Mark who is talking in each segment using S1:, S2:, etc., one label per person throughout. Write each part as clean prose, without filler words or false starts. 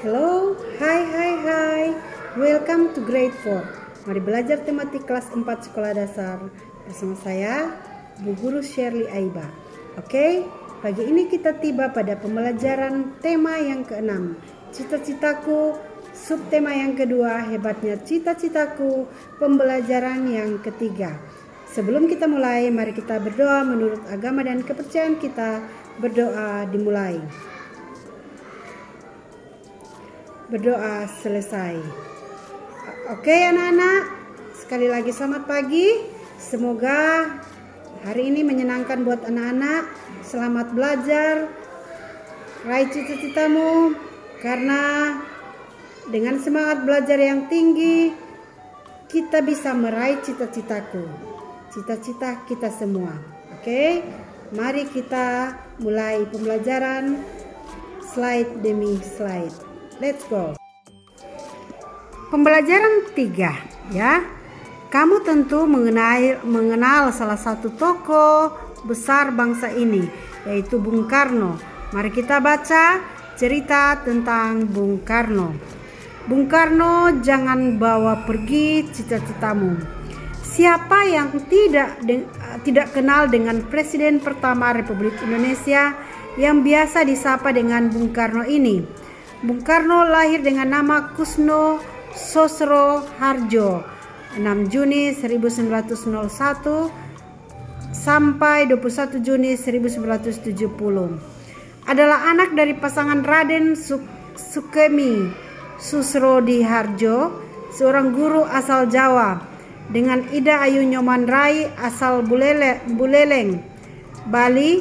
S1: Halo, hai, welcome to grade 4. Mari belajar tematik kelas 4 sekolah dasar bersama saya, Bu Guru Shirley Aiba. Oke, pagi ini kita tiba pada pembelajaran tema yang ke-6, cita-citaku, subtema yang kedua, hebatnya cita-citaku, pembelajaran yang ketiga. Sebelum kita mulai, mari kita berdoa menurut agama dan kepercayaan kita. Berdoa dimulai. Berdoa selesai. Oke anak-anak, sekali lagi selamat pagi. Semoga hari ini menyenangkan buat anak-anak. Selamat belajar, raih cita-citamu, karena dengan semangat belajar yang tinggi kita bisa meraih cita-citaku, cita-cita kita semua. Oke, mari kita mulai pembelajaran slide demi slide. Let's go. Pembelajaran 3 ya. Kamu tentu mengenal salah satu tokoh besar bangsa ini, yaitu Bung Karno. Mari kita baca cerita tentang Bung Karno. Bung Karno, jangan bawa pergi cita-citamu. Siapa yang tidak kenal dengan Presiden pertama Republik Indonesia yang biasa disapa dengan Bung Karno ini? Bung Karno lahir dengan nama Kusno Sosro Harjo 6 Juni 1901 sampai 21 Juni 1970. Adalah anak dari pasangan Raden Sukemi Susrodi Harjo, seorang guru asal Jawa, dengan Ida Ayu Nyoman Rai asal Buleleng, Bali,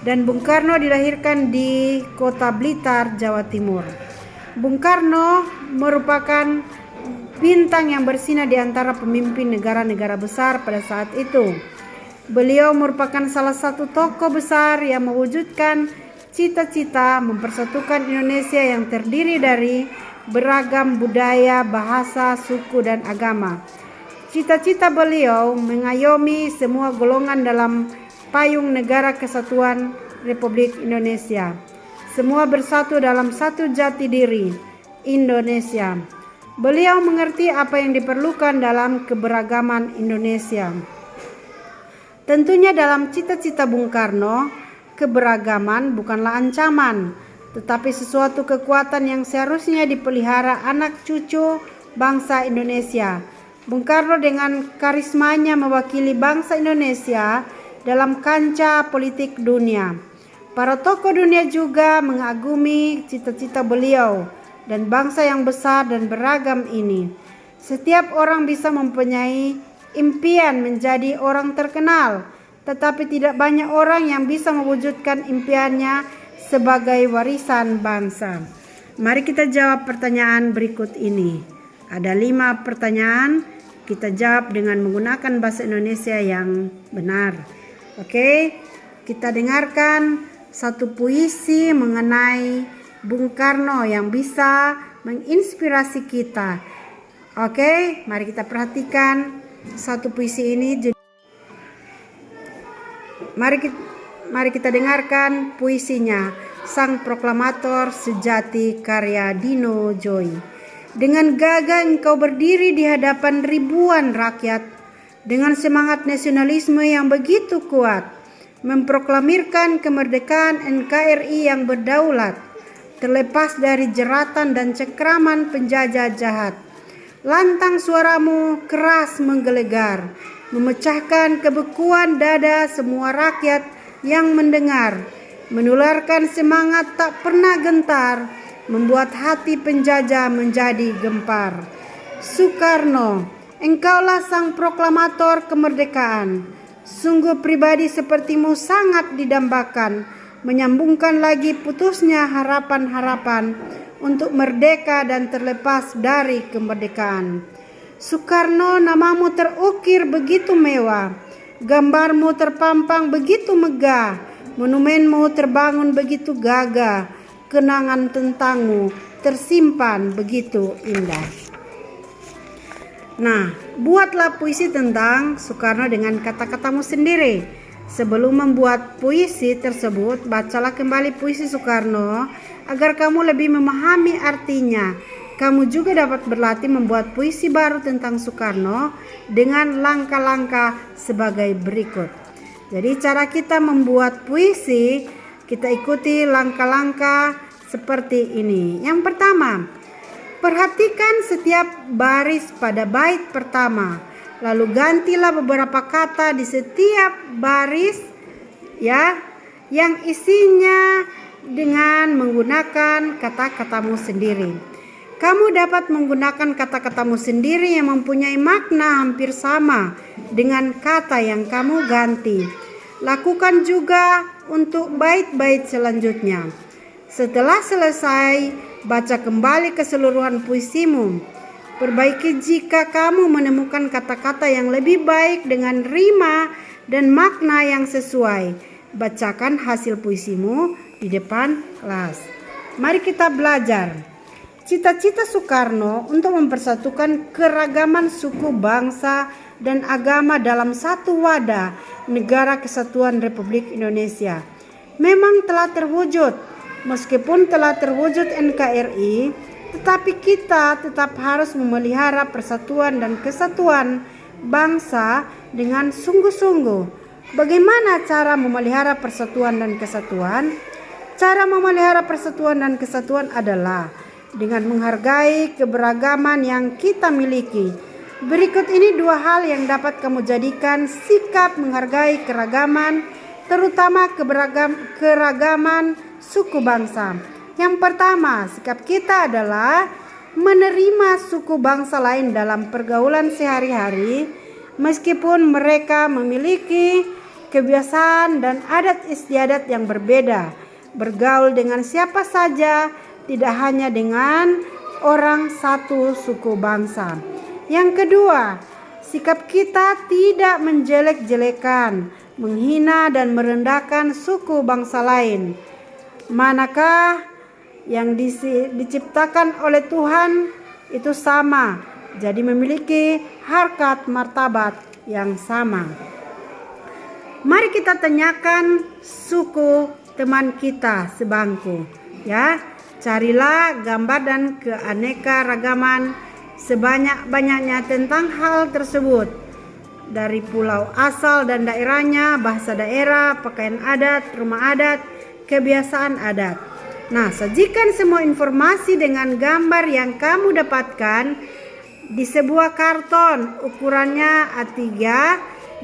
S1: dan Bung Karno dilahirkan di Kota Blitar, Jawa Timur. Bung Karno merupakan bintang yang bersinar di antara pemimpin negara-negara besar pada saat itu. Beliau merupakan salah satu tokoh besar yang mewujudkan cita-cita mempersatukan Indonesia yang terdiri dari beragam budaya, bahasa, suku, dan agama. Cita-cita beliau mengayomi semua golongan dalam payung Negara Kesatuan Republik Indonesia. Semua bersatu dalam satu jati diri, Indonesia. Beliau mengerti apa yang diperlukan dalam keberagaman Indonesia. Tentunya dalam cita-cita Bung Karno, keberagaman bukanlah ancaman, tetapi sesuatu kekuatan yang seharusnya dipelihara anak cucu bangsa Indonesia. Bung Karno dengan karismanya mewakili bangsa Indonesia dalam kancah politik dunia. Para tokoh dunia juga mengagumi cita-cita beliau dan bangsa yang besar dan beragam ini. Setiap orang bisa mempunyai impian menjadi orang terkenal, tetapi tidak banyak orang yang bisa mewujudkan impiannya sebagai warisan bangsa. Mari kita jawab pertanyaan berikut ini. Ada 5 pertanyaan, kita jawab dengan menggunakan bahasa Indonesia yang benar. Oke, kita dengarkan satu puisi mengenai Bung Karno yang bisa menginspirasi kita. Oke, mari kita perhatikan satu puisi ini. Mari kita dengarkan puisinya, Sang Proklamator Sejati karya Dino Joy. Dengan gagah engkau berdiri di hadapan ribuan rakyat, dengan semangat nasionalisme yang begitu kuat, memproklamirkan kemerdekaan NKRI yang berdaulat, terlepas dari jeratan dan cengkraman penjajah jahat. Lantang suaramu keras menggelegar, memecahkan kebekuan dada semua rakyat yang mendengar, menularkan semangat tak pernah gentar, membuat hati penjajah menjadi gempar. Soekarno, engkaulah sang proklamator kemerdekaan. Sungguh pribadi sepertimu sangat didambakan, menyambungkan lagi putusnya harapan-harapan untuk merdeka dan terlepas dari kemerdekaan. Soekarno, namamu terukir begitu mewah, gambarmu terpampang begitu megah, monumenmu terbangun begitu gagah, kenangan tentangmu tersimpan begitu indah. Nah, buatlah puisi tentang Soekarno dengan kata-katamu sendiri. Sebelum membuat puisi tersebut, bacalah kembali puisi Soekarno agar kamu lebih memahami artinya. Kamu juga dapat berlatih membuat puisi baru tentang Soekarno dengan langkah-langkah sebagai berikut. Jadi cara kita membuat puisi, kita ikuti langkah-langkah seperti ini. Yang pertama, perhatikan setiap baris pada bait pertama. Lalu gantilah beberapa kata di setiap baris ya, yang isinya dengan menggunakan kata-katamu sendiri. Kamu dapat menggunakan kata-katamu sendiri yang mempunyai makna hampir sama dengan kata yang kamu ganti. Lakukan juga untuk bait-bait selanjutnya. Setelah selesai, baca kembali keseluruhan puisimu. Perbaiki jika kamu menemukan kata-kata yang lebih baik dengan rima dan makna yang sesuai. Bacakan hasil puisimu di depan kelas. Mari kita belajar. Cita-cita Soekarno untuk mempersatukan keragaman suku, bangsa, dan agama dalam satu wadah Negara Kesatuan Republik Indonesia memang telah terwujud. Meskipun telah terwujud NKRI, tetapi kita tetap harus memelihara persatuan dan kesatuan bangsa dengan sungguh-sungguh. Bagaimana cara memelihara persatuan dan kesatuan? Cara memelihara persatuan dan kesatuan adalah dengan menghargai keberagaman yang kita miliki. Berikut ini 2 hal yang dapat kamu jadikan sikap menghargai keragaman, terutama keragaman suku bangsa. Yang pertama, sikap kita adalah menerima suku bangsa lain dalam pergaulan sehari-hari, meskipun mereka memiliki kebiasaan dan adat istiadat yang berbeda. Bergaul dengan siapa saja, tidak hanya dengan orang satu suku bangsa. Yang kedua, sikap kita tidak menjelek-jelekan, menghina dan merendahkan suku bangsa lain. Manakah yang diciptakan oleh Tuhan itu sama, jadi memiliki harkat martabat yang sama. Mari kita tanyakan suku teman kita sebangku, ya. Carilah gambar dan keanekaragaman sebanyak-banyaknya tentang hal tersebut, dari pulau asal dan daerahnya, bahasa daerah, pakaian adat, rumah adat, kebiasaan adat. Nah, sajikan semua informasi dengan gambar yang kamu dapatkan di sebuah karton ukurannya A3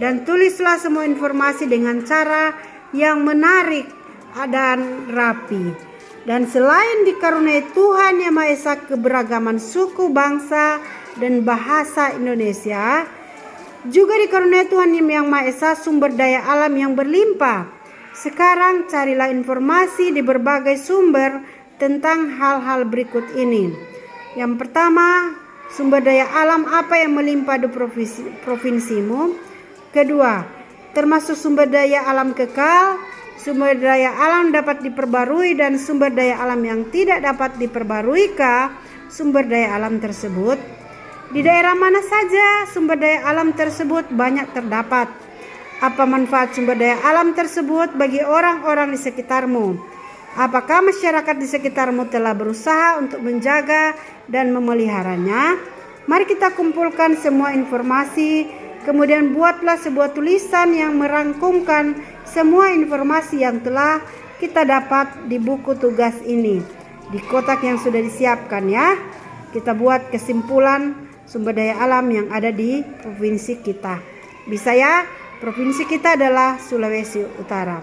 S1: dan tulislah semua informasi dengan cara yang menarik dan rapi. Dan selain dikaruniai Tuhan Yang Maha Esa keberagaman suku, bangsa, dan bahasa Indonesia, juga dikaruniai Tuhan Yang Maha Esa sumber daya alam yang berlimpah. Sekarang carilah informasi di berbagai sumber tentang hal-hal berikut ini. Yang pertama, sumber daya alam apa yang melimpah di provinsimu. Kedua, termasuk sumber daya alam kekal, sumber daya alam dapat diperbarui, dan sumber daya alam yang tidak dapat diperbaruikah sumber daya alam tersebut. Di daerah mana saja sumber daya alam tersebut banyak terdapat. Apa manfaat sumber daya alam tersebut bagi orang-orang di sekitarmu? Apakah masyarakat di sekitarmu telah berusaha untuk menjaga dan memeliharanya? Mari kita kumpulkan semua informasi, kemudian buatlah sebuah tulisan yang merangkumkan semua informasi yang telah kita dapat di buku tugas ini. Di kotak yang sudah disiapkan ya, kita buat kesimpulan sumber daya alam yang ada di provinsi kita. Bisa ya? Provinsi kita adalah Sulawesi Utara.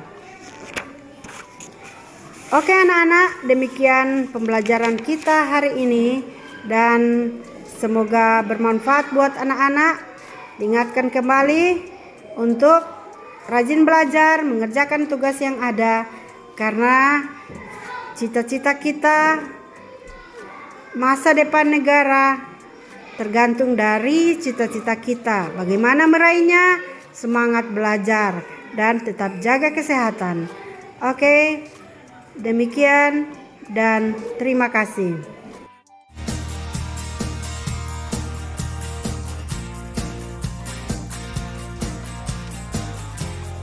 S1: Oke anak-anak, demikian pembelajaran kita hari ini dan semoga bermanfaat buat anak-anak. Diingatkan kembali untuk rajin belajar, mengerjakan tugas yang ada, karena cita-cita kita, masa depan negara tergantung dari cita-cita kita. Bagaimana meraihnya? Semangat belajar dan tetap jaga kesehatan. Oke, demikian dan terima kasih.